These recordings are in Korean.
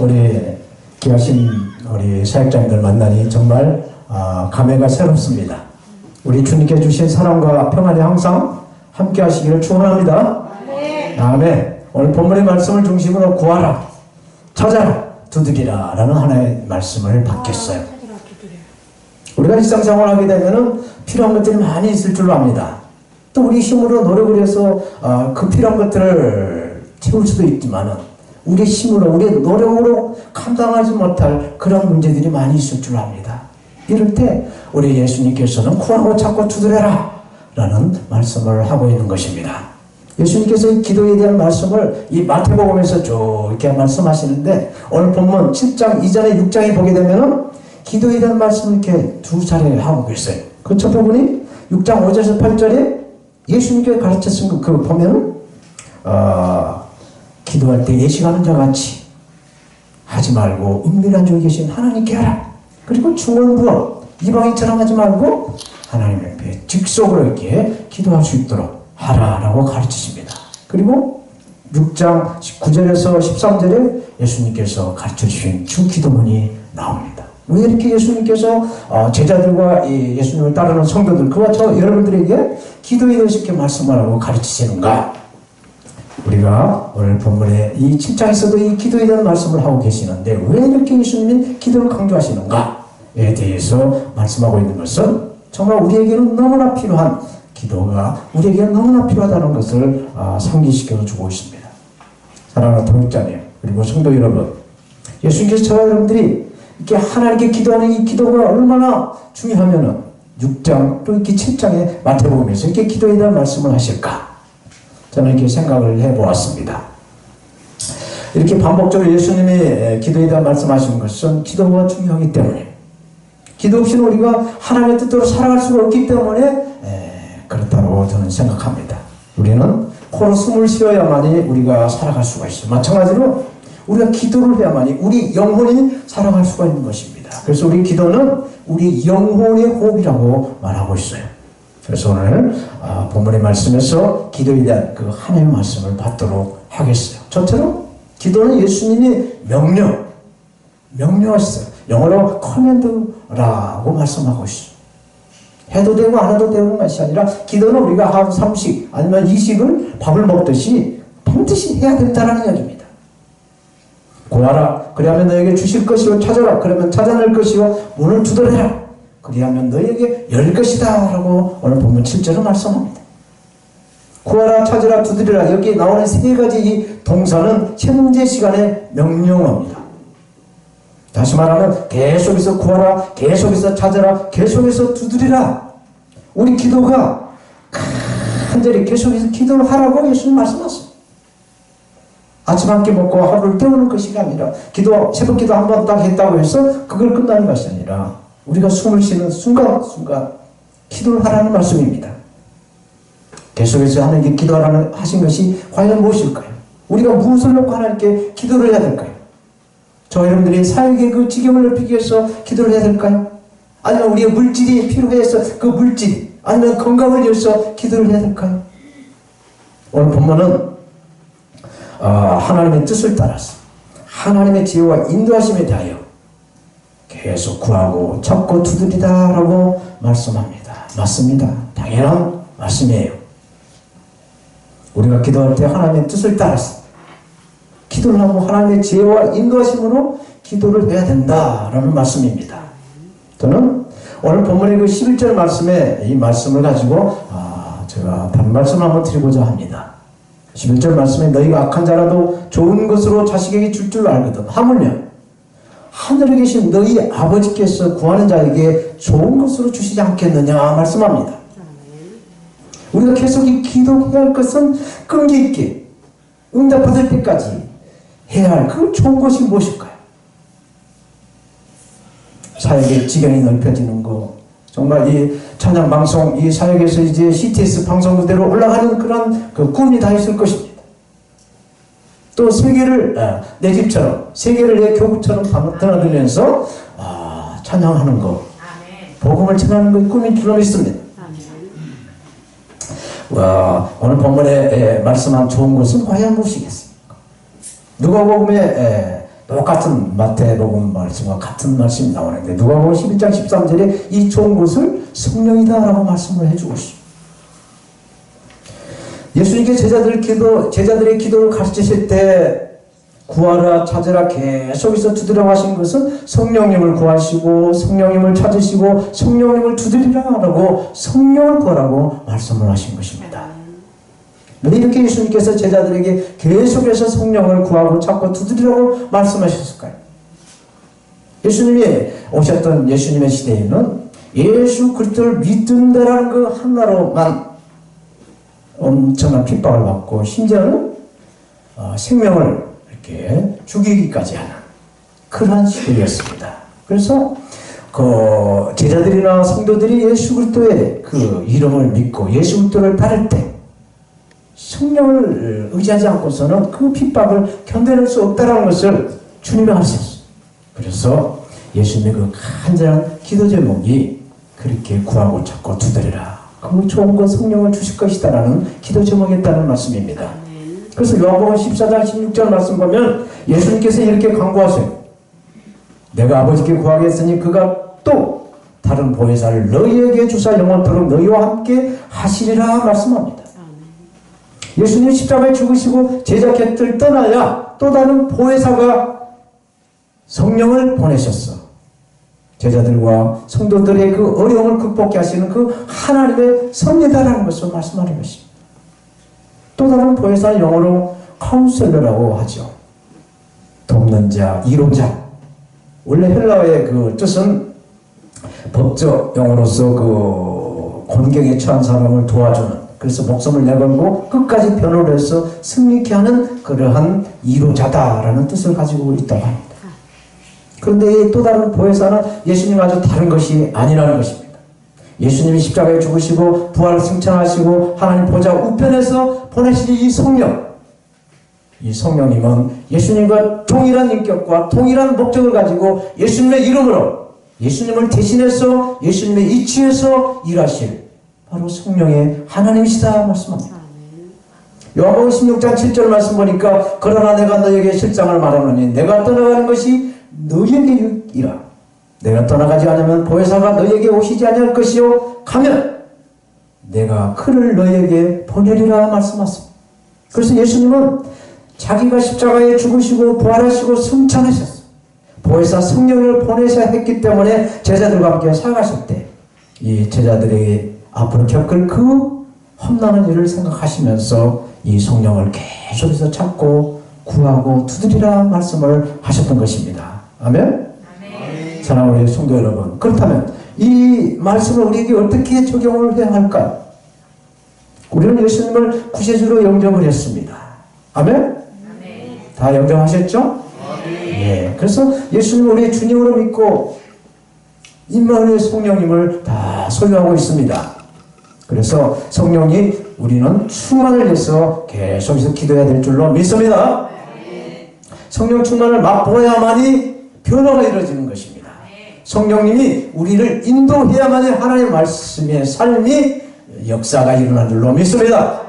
우리 귀하신 우리 사역자님들 만나니 정말 감회가 새롭습니다. 우리 주님께 주신 사랑과 평안이 항상 함께 하시기를 축원합니다. 아멘. 오늘 본문의 말씀을 중심으로 구하라, 찾아라, 두드리라 라는 하나의 말씀을 받겠어요. 우리가 일상생활 하게 되면은 필요한 것들이 많이 있을 줄로 압니다. 또 우리 힘으로 노력을 해서 그 필요한 것들을 채울 수도 있지만은 우리 힘으로, 우리 노력으로 감당하지 못할 그런 문제들이 많이 있을 줄 압니다. 이럴 때 우리 예수님께서는 구하고 찾고 두드려라 라는 말씀을 하고 있는 것입니다. 예수님께서 이 기도에 대한 말씀을 이 마태복음에서 쭉 이렇게 말씀하시는데 오늘 본문 7장 이전에 6장에 보게 되면은 기도에 대한 말씀을 이렇게 두 차례 하고 계세요. 그 첫 부분이 6장 5절에서 8절에 예수님께 가르쳤은 그 보면은 기도할 때 예식하는 자 같이 하지 말고 은밀한 쪽에 계신 하나님께 하라. 그리고 중언부어 이방인처럼 하지 말고 하나님 앞에 직속으로 이렇게 기도할 수 있도록 하라라고 가르치십니다. 그리고 6장 9절에서 13절에 예수님께서 가르쳐주신 주기도문이 나옵니다. 왜 이렇게 예수님께서 제자들과 예수님을 따르는 성도들, 그와 저 여러분들에게 기도에 대해서 이렇게 말씀하라고 가르치시는가? 우리가 오늘 본문에 이 7장에서도 이 기도에 대한 말씀을 하고 계시는데 왜 이렇게 예수님이 기도를 강조하시는가에 대해서 말씀하고 있는 것은 정말 우리에게는 너무나 필요한, 기도가 우리에게는 너무나 필요하다는 것을 상기시켜 주고 있습니다. 사랑하는 동역자님, 그리고 성도 여러분, 예수님께서 저와 여러분들이 이렇게 하나님께 기도하는 이 기도가 얼마나 중요하면은 6장 또 이렇게 7장의 마태복음에서 이렇게 기도에 대한 말씀을 하실까? 저는 이렇게 생각을 해보았습니다. 이렇게 반복적으로 예수님이 기도에 대한 말씀하시는 것은 기도가 중요하기 때문에, 기도 없이는 우리가 하나님의 뜻대로 살아갈 수가 없기 때문에 그렇다고 저는 생각합니다. 우리는 코로 숨을 쉬어야만이 우리가 살아갈 수가 있어요. 마찬가지로 우리가 기도를 해야만이 우리 영혼이 살아갈 수가 있는 것입니다. 그래서 우리 기도는 우리 영혼의 호흡이라고 말하고 있어요. 그래서 오늘 본문의 말씀에서 기도에 대한 그 하나님의 말씀을 받도록 하겠어요. 첫째로 기도는 예수님이 명령하셨어요. 영어로 커맨드라고 말씀하고 있어요. 해도 되고 안 해도 되는 것이 아니라 기도는 우리가 하루 3식 아니면 2식을 밥을 먹듯이 반드시 해야 된다는 이야기입니다. 구하라, 그리하면 너에게 주실 것이요. 찾아라, 그러면 찾아낼 것이요. 문을 두드려라, 그리하면 너에게 열 것이다 라고 오늘 본문 7절은 말씀합니다. 구하라, 찾으라, 두드리라, 여기 나오는 세 가지 이 동사는 현재 시간에 명령어입니다. 다시 말하면 계속해서 구하라, 계속해서 찾아라, 계속해서 두드리라. 우리 기도가 간절히 계속해서 기도를 하라고 예수님 말씀하셨어요. 아침 한 끼 먹고 하루를 때우는 것이 아니라 새벽 기도 한 번 딱 했다고 해서 그걸 끝나는 것이 아니라 우리가 숨을 쉬는 순간순간 기도를 하라는 말씀입니다. 계속해서 하나님께 기도하라는 하신 것이 과연 무엇일까요? 우리가 무엇을 놓고 하나님께 기도를 해야 될까요? 저 여러분들이 사역의 그 지경을 넓히기 위해서 기도를 해야 될까요? 아니면 우리의 물질이 필요해서 그 물질, 아니면 건강을 위해서 기도를 해야 될까요? 오늘 본문은 하나님의 뜻을 따라서 하나님의 지혜와 인도하심에 대하여 계속 구하고 찾고 두드리다 라고 말씀합니다. 맞습니다. 당연한 말씀이에요. 우리가 기도할 때 하나님의 뜻을 따라서 기도를 하고 하나님의 지혜와 인도하심으로 기도를 해야 된다라는 말씀입니다. 저는 오늘 본문의 그 11절 말씀에 이 말씀을 가지고 제가 다른 말씀을 한번 드리고자 합니다. 11절 말씀에 너희가 악한 자라도 좋은 것으로 자식에게 줄 줄 알거든 하물며 하늘에 계신 너희 아버지께서 구하는 자에게 좋은 것으로 주시지 않겠느냐 말씀합니다. 우리가 계속 이 기도해야 할 것은 끈기 있게 응답받을 때까지 해야 할 그 좋은 것이 무엇일까요? 사역의 지경이 넓혀지는 거, 정말 이 찬양 방송, 이 사역에서 이제 CTS 방송 무대로 올라가는 그런 그 꿈이 다 있을 것입니다. 또 세계를 내 집처럼, 세계를 내 교구처럼 드나들면서 찬양하는 거, 복음을 전하는 거 꿈이 주로 있습니다. 오늘 본문에 말씀한 좋은 것은 과연 무엇이겠습니까? 누가복음에 똑같은 마태복음 말씀과 같은 말씀이 나오는데 누가복음 11장 13절에 이 좋은 것을 성령이다라고 말씀을 해주고 있습니다. 예수님께 제자들의 기도를 가르치실 때 구하라 찾으라 계속해서 두드려 하신 것은 성령님을 구하시고 성령님을 찾으시고 성령님을 두드리라라고 성령을 구하라고 말씀을 하신 것입니다. 왜 이렇게 예수님께서 제자들에게 계속해서 성령을 구하고 찾고 두드리라고 말씀하셨을까요? 예수님이 오셨던 예수님의 시대에는 예수 그리스도를 믿는다라는 그 하나로만 엄청난 핍박을 받고 심지어는 생명을 이렇게 죽이기까지 하는 그러한 시대였습니다. 그래서 그 제자들이나 성도들이 예수 그리스도의 그 이름을 믿고 예수 그리스도를 따를 때 성령을 의지하지 않고서는 그 핍박을 견뎌낼 수 없다는 것을 주님이 가르쳤어요. 그래서 예수님의 그 간절한 기도 제목이 그렇게 구하고 찾고 두드리라. 그 좋은 것 성령을 주실 것이다라는 기도 제목이었다는 말씀입니다. 그래서 요한복음 14장 16절 말씀 보면 예수님께서 이렇게 강구하세요. 내가 아버지께 구하겠으니 그가 또 다른 보혜사를 너희에게 주사 영원토록 너희와 함께 하시리라 말씀합니다. 예수님 십자가에 죽으시고 제자 곁을 떠나야 또 다른 보혜사가 성령을 보내셨어. 제자들과 성도들의 그 어려움을 극복해 하시는 그 하나님의 섭리다라는 것을 말씀하는 것입니다. 또 다른 보혜사는 영어로 카운셀러라고 하죠. 돕는 자, 이로자. 원래 헬라어의 그 뜻은 법적 용어로서 그 곤경에 처한 사람을 도와주는, 그래서 목숨을 내걸고 끝까지 변호를 해서 승리케 하는 그러한 이로자다라는 뜻을 가지고 있다고 합니다. 그런데 또 다른 보혜사는 예수님과 아주 다른 것이 아니라는 것입니다. 예수님이 십자가에 죽으시고 부활을 승천하시고 하나님 보좌 우편에서 보내신 이 성령, 이 성령님은 예수님과 동일한 인격과 동일한 목적을 가지고 예수님의 이름으로 예수님을 대신해서 예수님의 이치에서 일하실 바로 성령의 하나님이시다 말씀합니다. 요한복음 16장 7절 말씀 보니까 그러나 내가 너에게 실상을 말하노니 내가 떠나가는 것이 너에게 유익이라. 내가 떠나가지 않으면 보혜사가 너에게 오시지 아니할 것이요 가면 내가 그를 너에게 보내리라 말씀하셨습니다. 그래서 예수님은 자기가 십자가에 죽으시고 부활하시고 승천하셨어요. 보혜사 성령을 보내셔야 했기 때문에 제자들과 함께 살아가실 때 이 제자들에게 앞으로 겪을 그 험난한 일을 생각하시면서 이 성령을 계속해서 찾고 구하고 두드리라 말씀을 하셨던 것입니다. 아멘? 아멘. 사랑하는 우리 성도 여러분, 그렇다면 이 말씀을 우리에게 어떻게 적용을 해야 할까요? 우리는 예수님을 구세주로 영접을 했습니다. 아멘? 아멘. 다 영접하셨죠? 예. 그래서 예수님을 우리의 주님으로 믿고 임마누엘 성령님을 다 소유하고 있습니다. 그래서 성령이 우리는 충만을 위해서 계속해서 기도해야 될 줄로 믿습니다. 성령 충만을 맛보아야만이 변화가 이루어지는 것입니다. 성령님이 우리를 인도해야만이 하나님의 말씀의 삶이 역사가 일어난 줄로 믿습니다.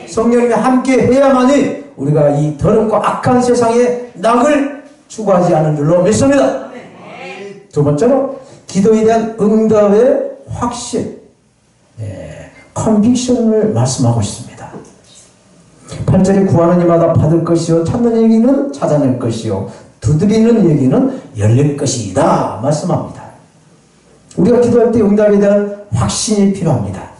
성령님이 함께 해야만이 우리가 이 더럽고 악한 세상에 낙을 추구하지 않은 줄로 믿습니다. 두 번째로 기도에 대한 응답의 확신, 컨빅션을 말씀하고 있습니다. 8절에 구하는 이마다 받을 것이요 찾는 얘기는 찾아낼 것이요 두드리는 얘기는 열릴 것이다 말씀합니다. 우리가 기도할 때 응답에 대한 확신이 필요합니다.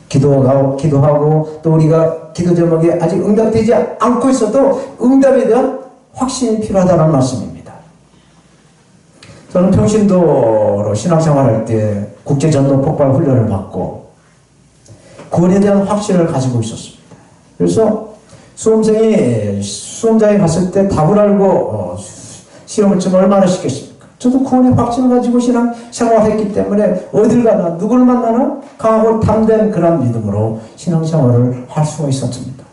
기도하고 또 우리가 기도 제목에 아직 응답되지 않고 있어도 응답에 대한 확신이 필요하다는 말씀입니다. 저는 평신도로 신앙생활할 때 국제전도 폭발 훈련을 받고 구원에 대한 확신을 가지고 있었습니다. 그래서 수험장에 갔을 때 답을 알고 시험을 치면 얼마나 쉽겠습니까? 저도 구원의 확신을 가지고 신앙생활을 했기 때문에 어딜 가나 누구를 만나나 강하고 담대한 그런 믿음으로 신앙생활을 할 수가 있었습니다.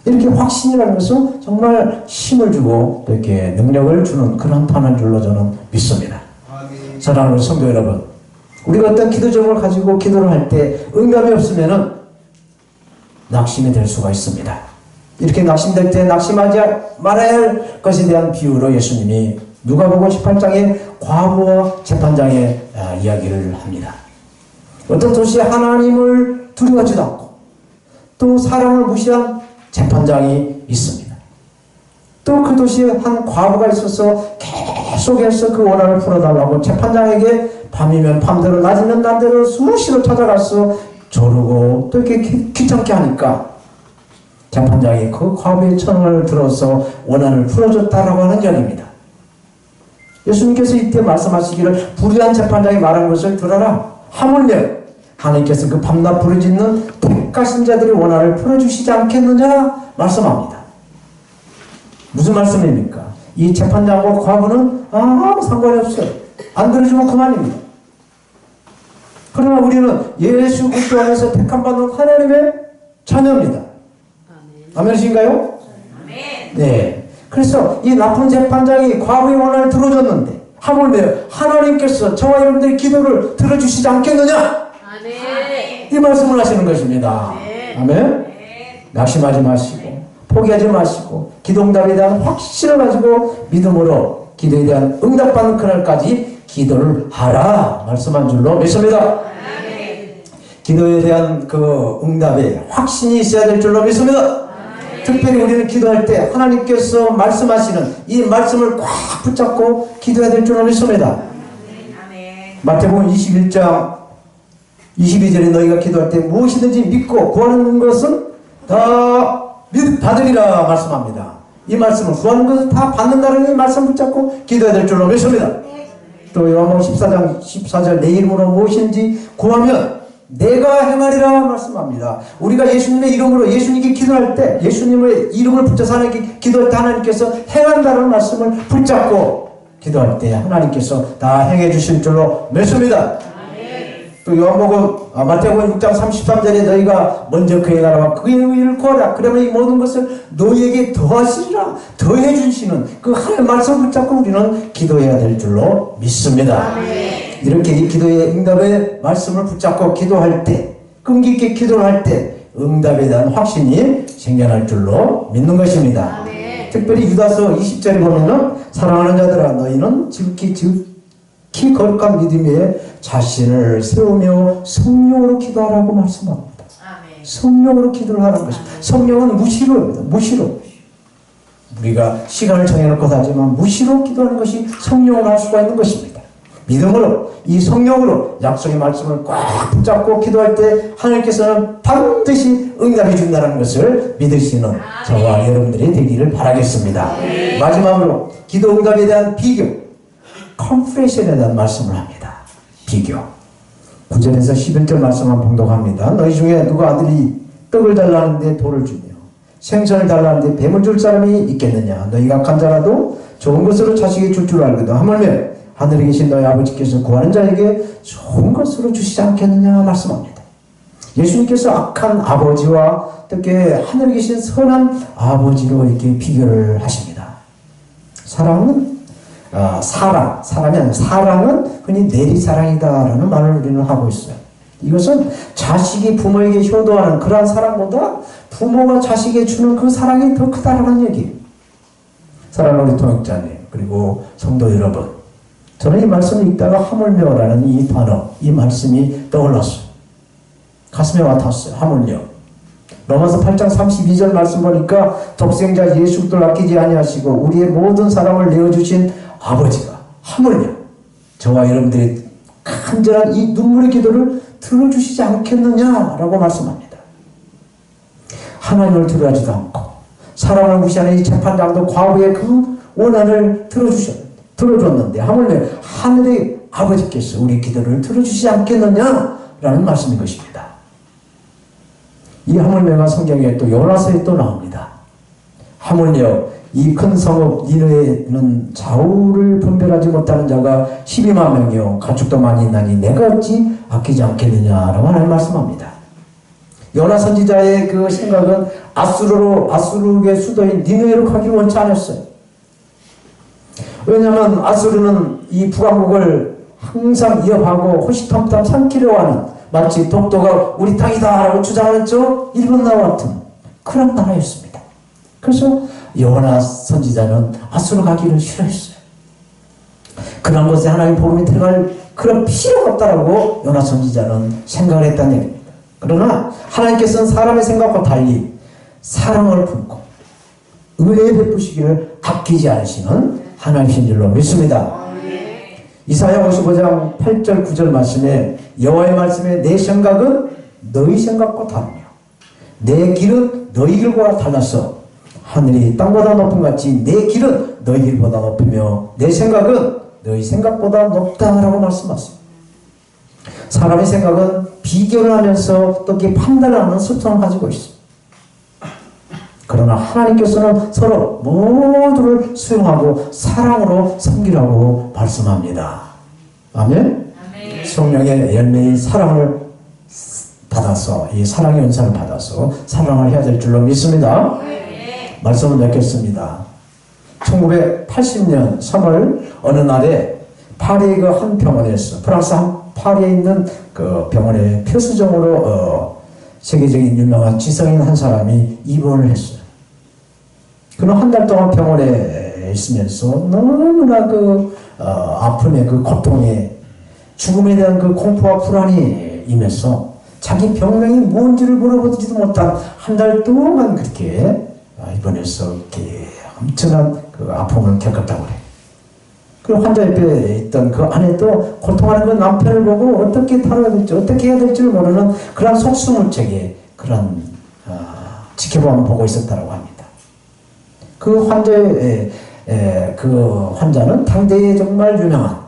이렇게 확신이라는 것은 정말 힘을 주고 이렇게 능력을 주는 그런 단어인 줄로 저는 믿습니다. 사랑하는 성도 여러분, 우리가 어떤 기도 제목을 가지고 기도를 할 때 응답이 없으면은 낙심이 될 수가 있습니다. 이렇게 낙심될 때 낙심하지 말아야 할 것에 대한 비유로 예수님이 누가복음 18장의 과부와 재판장의 이야기를 합니다. 어떤 도시에 하나님을 두려워하지도 않고 또 사람을 무시한 재판장이 있습니다. 또 그 도시에 한 과부가 있어서 계속해서 그 원한을 풀어달라고 재판장에게 밤이면 밤대로 낮이면 낮대로 수시로 찾아가서 조르고 또 이렇게 귀찮게 하니까 재판장이 그 과부의 천을 들어서 원한을 풀어줬다라고 하는 이야기입니다. 예수님께서 이때 말씀하시기를 불의한 재판장이 말한 것을 들어라. 하물며 하나님께서 그 밤낮 부르짖는 택하신 자들의 원한을 풀어주시지 않겠느냐 말씀합니다. 무슨 말씀입니까? 이 재판장과 과부는 아무 상관이 없어요. 안 들어주면 그만입니다. 그러나 우리는 예수 그리스도 안에서 택함받는 하나님의 자녀입니다. 아멘이신가요? 아멘. 네. 그래서 이 나쁜 재판장이 과부의 원한을 들어줬는데 하물며 하나님께서 저와 여러분들의 기도를 들어주시지 않겠느냐? 아멘. 이 말씀을 하시는 것입니다. 아멘. 낙심하지 마시고 포기하지 마시고 기도응답에 대한 확신을 가지고 믿음으로 기도에 대한 응답받는 그날까지 기도를 하라 말씀한 줄로 믿습니다. 기도에 대한 그 응답에 확신이 있어야 될 줄로 믿습니다. 특별히 우리는 기도할 때 하나님께서 말씀하시는 이 말씀을 꽉 붙잡고 기도해야 될 줄로 믿습니다. 마태복음 21장 22절에 너희가 기도할 때 무엇이든지 믿고 구하는 것은 다 받으리라 말씀합니다. 이 말씀을 구하는 것을 다 받는다는 이 말씀 붙잡고 기도해야 될 줄로 믿습니다. 또 요한복음 14장 14절 내 이름으로 무엇인지 구하면 내가 행하리라 말씀합니다. 우리가 예수님의 이름으로 예수님께 기도할 때 예수님의 이름을 붙여서 하나님께 기도할 때 하나님께서 행한다는 말씀을 붙잡고 기도할 때 하나님께서 다 행해 주실 줄로 믿습니다. 또 요한복음 마태복음 6장 33절에 너희가 먼저 그의 나라와 그의 의를 구하라. 그러면 이 모든 것을 너희에게 더하시리라. 더해 주시는 그 하나님의 말씀을 붙잡고 우리는 기도해야 될 줄로 믿습니다. 이렇게 이 기도의 응답의 말씀을 붙잡고 기도할 때 끈기 있게 기도를 할 때 응답에 대한 확신이 생겨날 줄로 믿는 것입니다. 특별히 유다서 20절에 보면은 사랑하는 자들아 너희는 지극히 거룩한 믿음에 자신을 세우며 성령으로 기도하라고 말씀합니다. 성령으로 기도를 하는 것입니다. 성령은 무시로입니다. 무시로. 우리가 시간을 정해놓고 하지만 무시로 기도하는 것이 성령으로 할 수가 있는 것입니다. 믿음으로 이 성령으로 약속의 말씀을 꽉 붙잡고 기도할 때 하나님께서는 반드시 응답해 준다는 것을 믿으시는 저와 여러분들이 되기를 바라겠습니다. 마지막으로 기도 응답에 대한 비교 컨프레션에 대한 말씀을 합니다. 비교 9절에서 11절 말씀을 봉독합니다. 너희 중에 누가 아들이 떡을 달라는데 돌을 주며 생선을 달라는데 뱀을 줄 사람이 있겠느냐. 너희가 악한 자라도 좋은 것으로 자식이 줄 줄 알거든. 하물며 하늘에 계신 너희 아버지께서 구하는 자에게 좋은 것으로 주시지 않겠느냐 말씀합니다. 예수님께서 악한 아버지와 특히 하늘에 계신 선한 아버지로 이렇게 비교를 하십니다. 사랑은 사랑이 아니라 사랑은 흔히 내리사랑이다라는 말을 우리는 하고 있어요. 이것은 자식이 부모에게 효도하는 그러한 사랑보다 부모가 자식에게 주는 그 사랑이 더 크다라는 얘기예요. 사랑하는 우리 통역자님 그리고 성도 여러분, 저는 이 말씀을 읽다가 하물며라는 이 단어, 이 말씀이 떠올랐어요. 가슴에 와닿았어요. 하물며. 로마서 8장 32절 말씀 보니까 독생자 예수 그리스도를 아끼지 아니하시고 우리의 모든 사람을 내어주신 아버지가 하물며 저와 여러분들의 간절한 이 눈물의 기도를 들어주시지 않겠느냐라고 말씀합니다. 하나님을 두려워하지도 않고 사람을 무시하는 이 재판장도 과거의 그 원한을 들어줬는데 하물며 하늘의 아버지께서 우리 기도를 들어주시지 않겠느냐라는 말씀인 것입니다. 이 하물며가 성경에 또 요나서에 또 나옵니다. 하물며 이 큰 성읍 니느웨는 좌우를 분별하지 못하는 자가 12만 명이요 가축도 많이 있나니 내가 어찌 아끼지 않겠느냐라고 하나님 말씀합니다. 요나 선지자의 그 생각은 아수르의 수도인 니느웨로 가기를 원치 않았어요. 왜냐하면 아수르는 이 북왕국을 항상 위협하고 호시탐탐 삼키려고 하는 마치 독도가 우리 땅이다 라고 주장하는 저 일본 나라 같은 그런 나라였습니다. 그래서 요나 선지자는 앗수로 가기를 싫어했어요. 그런 곳에 하나님 복음이 들어갈 그런 필요가 없다라고 요나 선지자는 생각을 했다는 얘기입니다. 그러나 하나님께서는 사람의 생각과 달리 사랑을 품고 은혜 베푸시기를 아끼지 않으시는 하나님이신 줄로 믿습니다. 이사야 55장 8절 9절 말씀에 여호와의 말씀에 내 생각은 너희 생각과 다르며 내 길은 너희 길과 달라서 하늘이 땅보다 높은 같이 내 길은 너희 길보다 높으며 내 생각은 너희 생각보다 높다라고 말씀하셨습니다. 사람의 생각은 비교를 하면서 또 이렇게 판단을 하는 습성을 가지고 있습니다. 그러나 하나님께서는 서로 모두를 수용하고 사랑으로 섬기라고 말씀합니다. 아멘? 성령의 열매인 사랑을 받아서 이 사랑의 은사를 받아서 사랑을 해야 될 줄로 믿습니다. 말씀을 맺겠습니다. 1980년 3월 어느 날에 파리의 그 한 병원에서 프랑스 파리에 있는 그 병원에 필수적으로 세계적인 유명한 지성인 한 사람이 입원을 했어요. 그는 한 달 동안 병원에 있으면서 너무나 그 아픔의 그 고통에 죽음에 대한 그 공포와 불안이 임해서 자기 병명이 뭔지를 물어보지도 못한 한 달 동안 그렇게 입원해서 이렇게 엄청난 그 아픔을 겪었다고 그래요. 그리고 환자 옆에 있던 그 아내도 고통하는 그 남편을 보고 어떻게 다뤄야 될지 어떻게 해야 될지 모르는 그런 속수무책의 그런 지켜보면 보고 있었다고 합니다. 그 환자는 당대에 정말 유명한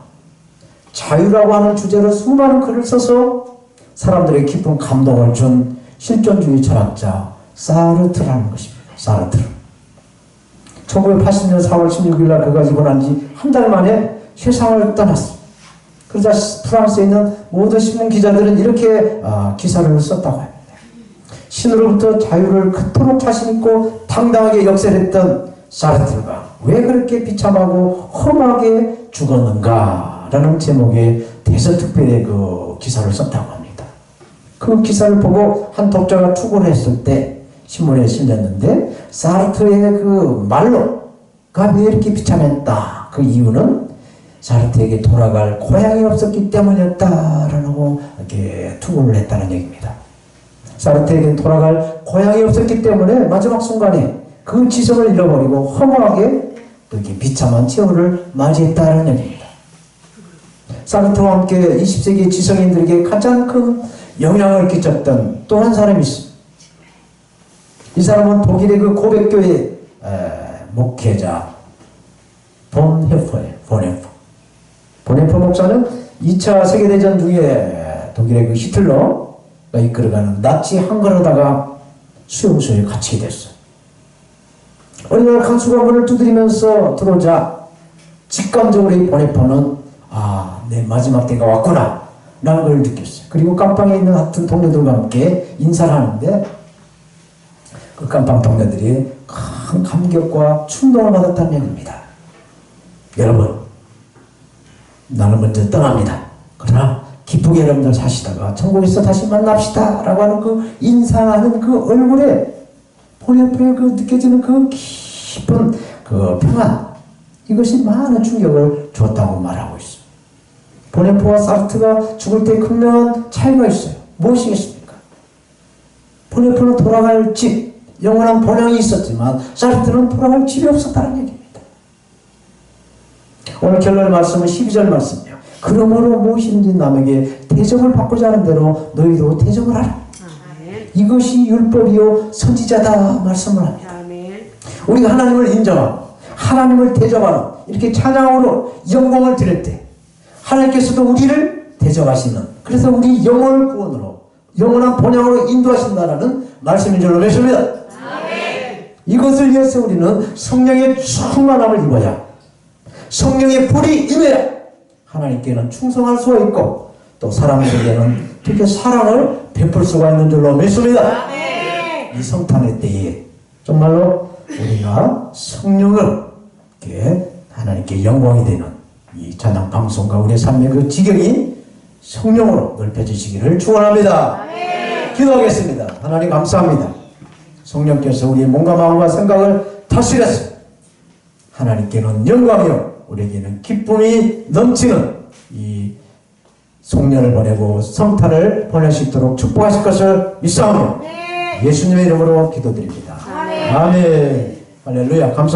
자유라고 하는 주제로 수많은 글을 써서 사람들에게 깊은 감동을 준 실존주의 철학자 사르트라는 것입니다. 사르트르. 1980년 4월 16일 날 그가 입원한 지 한 달 만에 세상을 떠났습니다. 그러자 프랑스에 있는 모든 신문 기자들은 이렇게 기사를 썼다고 합니다. 신으로부터 자유를 그토록 자신있고 당당하게 역설했던 사르트르가 왜 그렇게 비참하고 험하게 죽었는가 라는 제목의 대서특별의 그 기사를 썼다고 합니다. 그 기사를 보고 한 독자가 투고를 했을 때 신문에 실렸는데 사르트르의 그 말로가 왜 이렇게 비참했다. 그 이유는 사르트르에게 돌아갈 고향이 없었기 때문이었다라고 이렇게 투고를 했다는 얘기입니다. 사르트르에게 돌아갈 고향이 없었기 때문에 마지막 순간에 그 지성을 잃어버리고 허무하게 이렇게 비참한 최후를 맞이했다는 얘기입니다. 사르트르와 함께 20세기 지성인들에게 가장 큰 영향을 끼쳤던 또 한 사람이 있습니다. 이 사람은 독일의 그 고백교회 목회자 본헤프 목사는 2차 세계대전 중에 독일의 그 히틀러가 이끌어가는 나치 항거로다가 수용소에 갇히게 됐어요. 어느 날 강수가 문을 두드리면서 들어오자 직감적으로 이 본헤프는 내 마지막 때가 왔구나 라는 걸 느꼈어요. 그리고 깜빵에 있는 같은 동료들과 함께 인사를 하는데 그 깜빵 동료들이 큰 감격과 충동을 받았다는 얘기입니다. 여러분, 나는 먼저 떠납니다. 그러나 기쁘게 여러분들 사시다가 천국에서 다시 만납시다 라고 하는 그 인사하는 그 얼굴에 본헤프의 그 느껴지는 그 깊은 그 평안, 이것이 많은 충격을 줬다고 말하고 있습니다. 본헤프와 사르트가 죽을 때 분명한 차이가 있어요. 무엇이겠습니까? 본헤프는 돌아갈 집, 영원한 본향이 있었지만 사르트는 돌아갈 집이 없었다는 얘기입니다. 오늘 결론 말씀은 12절 말씀이에요. 그러므로 무엇이든지 남에게 대접을 받고자 하는 대로 너희도 대접을 하라. 이것이 율법이요 선지자다 말씀을 합니다. 우리가 하나님을 인정하고 하나님을 대접하는 이렇게 찬양으로 영광을 드릴 때 하나님께서도 우리를 대접하시는, 그래서 우리 영혼을 구원으로 영원한 본향으로 인도하신다는 말씀인 줄로 믿습니다. 이것을 위해서 우리는 성령의 충만함을 입어야, 성령의 불이 임해야 하나님께는 충성할 수가 있고 또 사람들에게는 특히 사랑을 베풀 수가 있는 줄로 믿습니다. 이 성탄의 때에 정말로 우리가 성령을 하나님께 영광이 되는 이 찬양 방송과 우리의 삶의 그 지경이 성령으로 넓혀지시기를 축원합니다. 기도하겠습니다. 하나님 감사합니다. 성령께서 우리의 몸과 마음과 생각을 다스려서 하나님께는 영광이요 우리에게는 기쁨이 넘치는 이 송년을 보내고 성탄을 보낼 수 있도록 축복하실 것을 믿사오며 예수님의 이름으로 기도드립니다. 아멘. 할렐루야. 감사합니다.